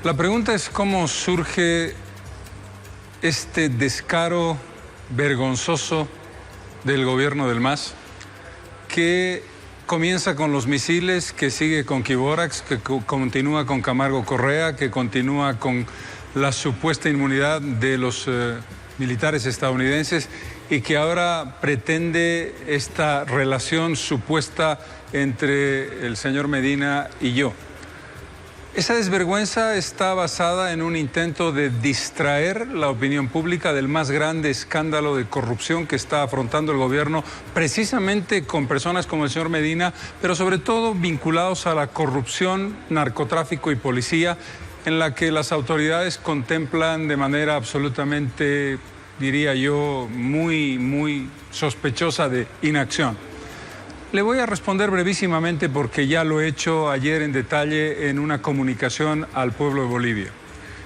La pregunta es cómo surge este descaro vergonzoso del gobierno del MAS, que comienza con los misiles, que sigue con Quiborax, que continúa con Camargo Correa, que continúa con la supuesta inmunidad de los militares estadounidenses y que ahora pretende esta relación supuesta entre el señor Medina y yo. Esa desvergüenza está basada en un intento de distraer la opinión pública del más grande escándalo de corrupción que está afrontando el gobierno, precisamente con personas como el señor Medina, pero sobre todo vinculados a la corrupción, narcotráfico y policía, en la que las autoridades contemplan de manera absolutamente, diría yo, muy sospechosa de inacción. Le voy a responder brevísimamente porque ya lo he hecho ayer en detalle en una comunicación al pueblo de Bolivia.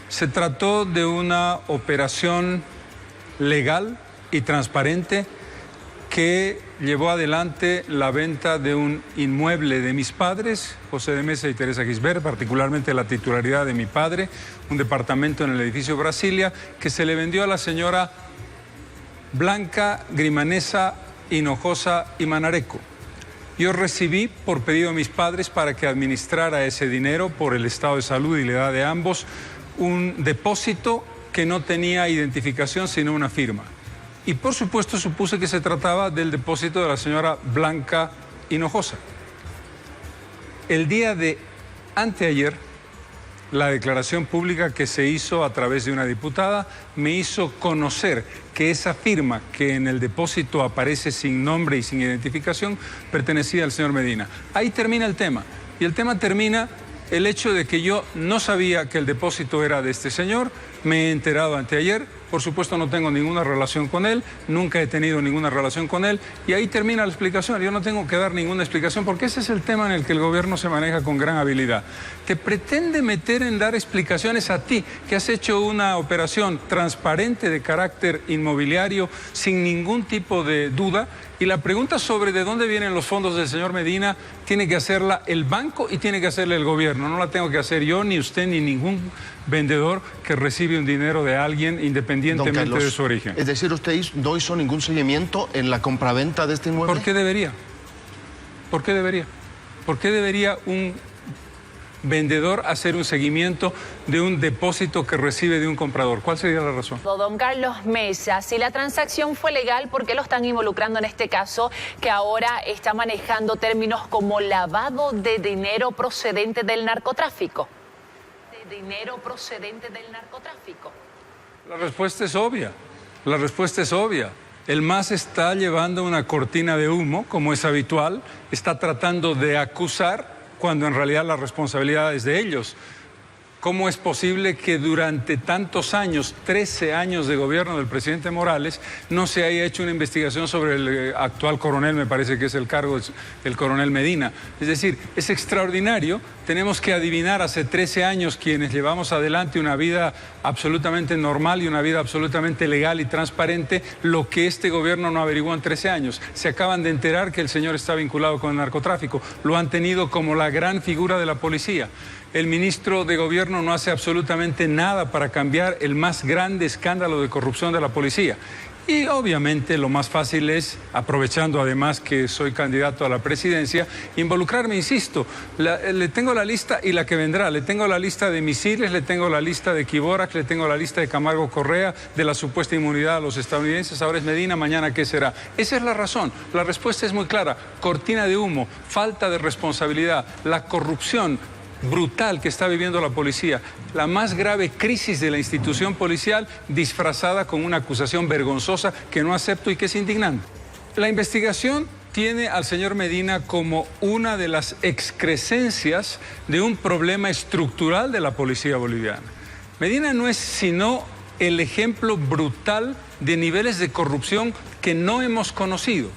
Se trató de una operación legal y transparente que llevó adelante la venta de un inmueble de mis padres, José de Mesa y Teresa Gisbert, particularmente la titularidad de mi padre, un departamento en el edificio Brasilia, que se le vendió a la señora Blanca Grimanesa Hinojosa y Manareco. Yo recibí por pedido de mis padres para que administrara ese dinero por el estado de salud y la edad de ambos, un depósito que no tenía identificación sino una firma. Y por supuesto supuse que se trataba del depósito de la señora Blanca Hinojosa. El día de anteayer, la declaración pública que se hizo a través de una diputada me hizo conocer que esa firma que en el depósito aparece sin nombre y sin identificación pertenecía al señor Medina. Ahí termina el tema. Y el tema termina el hecho de que yo no sabía que el depósito era de este señor, me he enterado anteayer, por supuesto no tengo ninguna relación con él, nunca he tenido ninguna relación con él, y ahí termina la explicación. Yo no tengo que dar ninguna explicación porque ese es el tema en el que el gobierno se maneja con gran habilidad. Te pretende meter en dar explicaciones a ti, que has hecho una operación transparente de carácter inmobiliario sin ningún tipo de duda, y la pregunta sobre de dónde vienen los fondos del señor Medina tiene que hacerla el banco y tiene que hacerla el gobierno. No la tengo que hacer yo, ni usted, ni ningún vendedor que recibe un dinero de alguien independientemente de su origen. Es decir, usted no hizo ningún seguimiento en la compraventa de este inmueble. ¿Por qué debería? ¿Por qué debería? ¿Por qué debería un vendedor hacer un seguimiento de un depósito que recibe de un comprador? ¿Cuál sería la razón? Don Carlos Mesa, si la transacción fue legal, ¿por qué lo están involucrando en este caso que ahora está manejando términos como lavado de dinero procedente del narcotráfico? Dinero procedente del narcotráfico. La respuesta es obvia. La respuesta es obvia. El MAS está llevando una cortina de humo, como es habitual, está tratando de acusar cuando en realidad la responsabilidad es de ellos. ¿Cómo es posible que durante tantos años, 13 años de gobierno del presidente Morales, no se haya hecho una investigación sobre el actual coronel, me parece que es el cargo, el coronel Medina? Es decir, es extraordinario. Tenemos que adivinar hace 13 años quienes llevamos adelante una vida absolutamente normal y una vida absolutamente legal y transparente, lo que este gobierno no averiguó en 13 años. Se acaban de enterar que el señor está vinculado con el narcotráfico. Lo han tenido como la gran figura de la policía. El ministro de Gobierno no hace absolutamente nada para cambiar el más grande escándalo de corrupción de la policía. Y obviamente lo más fácil es, aprovechando además que soy candidato a la presidencia, involucrarme, insisto. Le tengo la lista y la que vendrá. Le tengo la lista de misiles, le tengo la lista de Quiborax, le tengo la lista de Camargo Correa, de la supuesta inmunidad a los estadounidenses. Ahora es Medina, mañana ¿qué será? Esa es la razón. La respuesta es muy clara. Cortina de humo, falta de responsabilidad, la corrupción brutal que está viviendo la policía, la más grave crisis de la institución policial disfrazada con una acusación vergonzosa que no acepto y que es indignante. La investigación tiene al señor Medina como una de las excrescencias de un problema estructural de la policía boliviana. Medina no es sino el ejemplo brutal de niveles de corrupción que no hemos conocido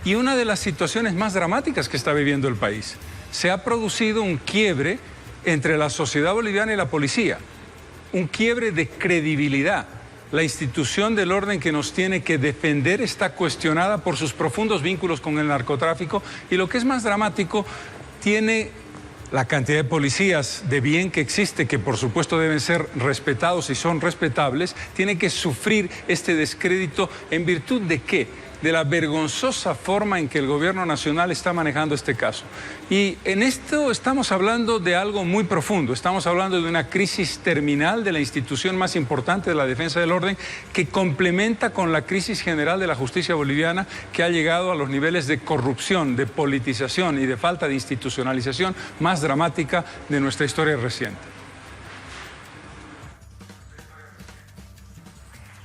y una de las situaciones más dramáticas que está viviendo el país. Se ha producido un quiebre entre la sociedad boliviana y la policía, un quiebre de credibilidad. La institución del orden que nos tiene que defender está cuestionada por sus profundos vínculos con el narcotráfico y lo que es más dramático, tiene la cantidad de policías de bien que existe, que por supuesto deben ser respetados y son respetables, tiene que sufrir este descrédito en virtud de ¿qué? De la vergonzosa forma en que el gobierno nacional está manejando este caso. Y en esto estamos hablando de algo muy profundo, estamos hablando de una crisis terminal de la institución más importante de la defensa del orden, que complementa con la crisis general de la justicia boliviana, que ha llegado a los niveles de corrupción, de politización y de falta de institucionalización más dramática de nuestra historia reciente.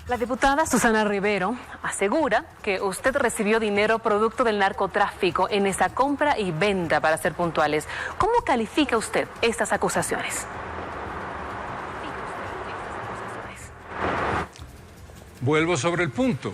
La diputada Susana Rivero asegura que usted recibió dinero producto del narcotráfico en esa compra y venta, para ser puntuales. ¿Cómo califica usted estas acusaciones? Vuelvo sobre el punto.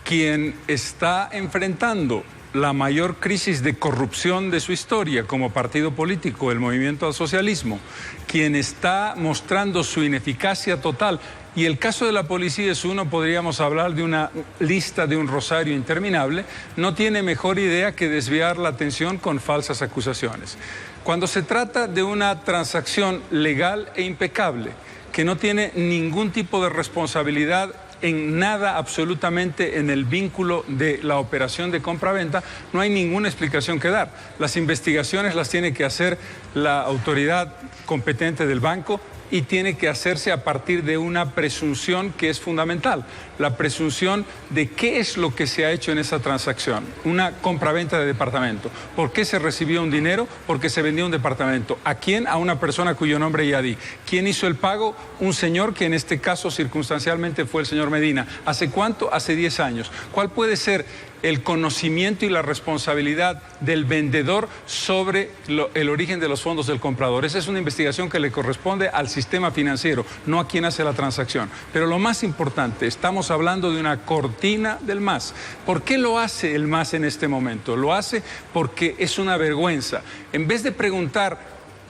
Quien está enfrentando la mayor crisis de corrupción de su historia como partido político, el movimiento al socialismo, quien está mostrando su ineficacia total, y el caso de la policía es uno, podríamos hablar de una lista de un rosario interminable, no tiene mejor idea que desviar la atención con falsas acusaciones. Cuando se trata de una transacción legal e impecable, que no tiene ningún tipo de responsabilidad en nada absolutamente en el vínculo de la operación de compra-venta, no hay ninguna explicación que dar. Las investigaciones las tiene que hacer la autoridad competente del banco y tiene que hacerse a partir de una presunción que es fundamental, la presunción de qué es lo que se ha hecho en esa transacción, una compra-venta de departamento. ¿Por qué se recibió un dinero? Porque se vendió un departamento. ¿A quién? A una persona cuyo nombre ya di. ¿Quién hizo el pago? Un señor que en este caso circunstancialmente fue el señor Medina. ¿Hace cuánto? Hace 10 años. ¿Cuál puede ser el conocimiento y la responsabilidad del vendedor sobre el origen de los fondos del comprador? Esa es una investigación que le corresponde al sistema financiero, no a quien hace la transacción. Pero lo más importante, estamos hablando de una cortina del MAS. ¿Por qué lo hace el MAS en este momento? Lo hace porque es una vergüenza. En vez de preguntar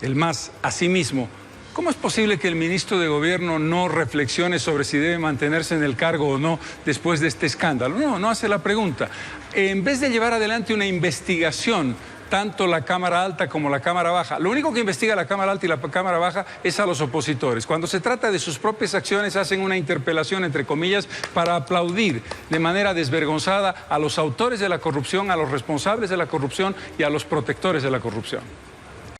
el MAS a sí mismo, ¿cómo es posible que el ministro de Gobierno no reflexione sobre si debe mantenerse en el cargo o no después de este escándalo? No hace la pregunta. En vez de llevar adelante una investigación, tanto la Cámara Alta como la Cámara Baja, lo único que investiga la Cámara Alta y la Cámara Baja es a los opositores. Cuando se trata de sus propias acciones, hacen una interpelación, entre comillas, para aplaudir de manera desvergonzada a los autores de la corrupción, a los responsables de la corrupción y a los protectores de la corrupción.